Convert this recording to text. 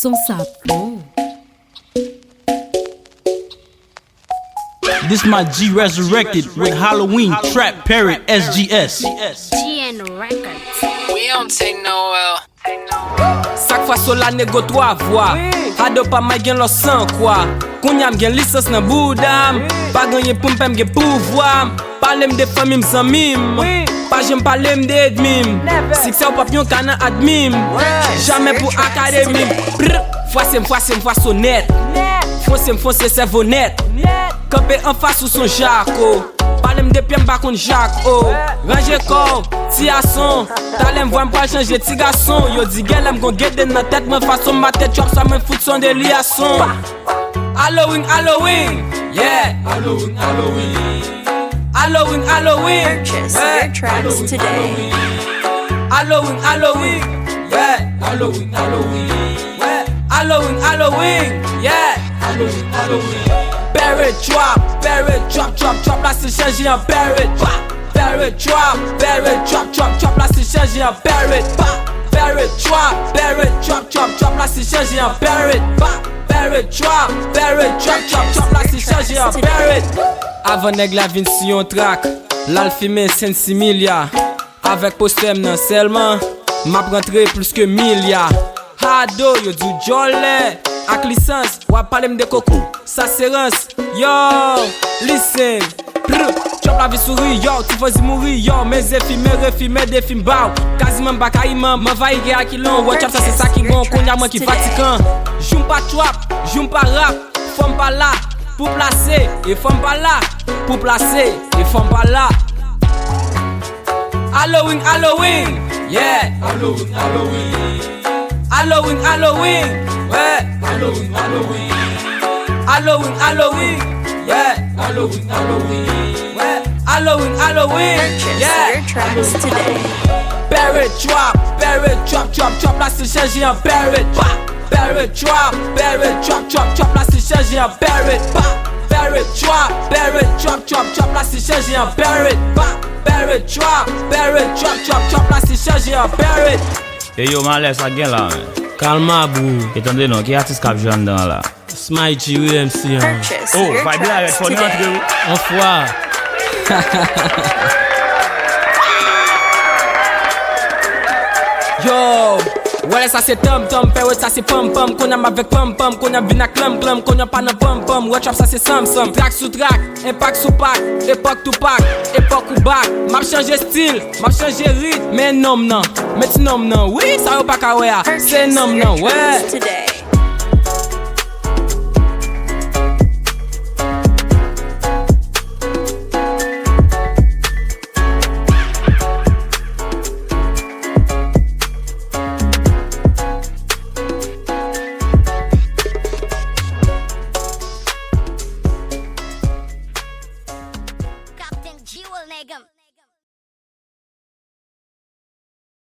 Son sapon. This my G resurrected with Halloween, Trap, Parrot, SGS. GN Records. We don't take no L. Sak fwa so la nego 3 voix. Hado pa may gen lo san kwa. Kounya m gen lisans nan boudam. Pa ganyen pou mpem gen pouvoam. Palem de famim zanmim. Pa jem palem de edmim. Sikse ou papyon kana admim. Jamais pou akademim. Fwa net. Fonse servo net. Kampe en face ou son jako. Palem de piem bakon jako. Range kom, ti a son. Talem voy m'pa changer ti garçon. Yo di gen lem gon gede nan tête. Men fason ma tête chop sa men fout son de liason. Halloween, Halloween, yeah. Halloween, Halloween. Halloween, Halloween. Purchase your tracks today. Halloween, Halloween, yeah. Halloween, Halloween. Halloween, Halloween, yeah. Halloween, Halloween. Parrot drop, la se change en parrot. Parrot drop, la se change en parrot. Parrot drop, la se change en parrot. Parrot drop, la se change en parrot. Avant nèg la vin si yon track, l'al filmé 5-6 milliards. Avec postem nan seulement, m'a rentré plus que milliards. Hado yo du jolé. Ak licence, wap palem de coco, ça c'est rance. Yo, listen. Chop la vie souris, yo, tu faisais mourir, yo. Mes effets, mes refis, mes défis, bao. Quasiment baka imam, m'envahir à kilon. Watch up, ça c'est ça qui gon, qu'on y a moins qui fatigant. Joum pas trap, joum pas rap. Femme pas là, pour placer. Et femme pas là, pour placer. Et femme pas là. Halloween, Halloween, yeah. Halloween, Halloween. Halloween, Halloween, ouais. Halloween, Halloween. Halloween, Halloween, yeah. Halloween, Halloween. Ouais. Halloween, Halloween, Purchase yeah. your tracks today. Parrot drop, la se change en parrot. Parrot drop, la se change en parrot. Parrot drop, la se change en parrot. Parrot drop, la se change en parrot. Yo, man, laisse la gen la, men. Calma, bou. Etande non, ki artiste kap jwan dan la? SMAY-G, MC. Purchase Oh, your vibe la, tracks fon yon entre today. ou. Enfoiré. Yo, ouais ça c'est tom tom, parrot ça c'est pom pom, qu'on a avec pom pom, qu'on a vina clam clam, qu'on a pas na pom pom, watch up ça c'est sam sam, track sous track, impact sous pack, époque to pack, époque ou back, m'a changé style, m'a changé rythme, mais nom non, mais ti nom non, oui ça ou pas kawea, c'est nom non, ouais. Today. Captain Jewel Negam.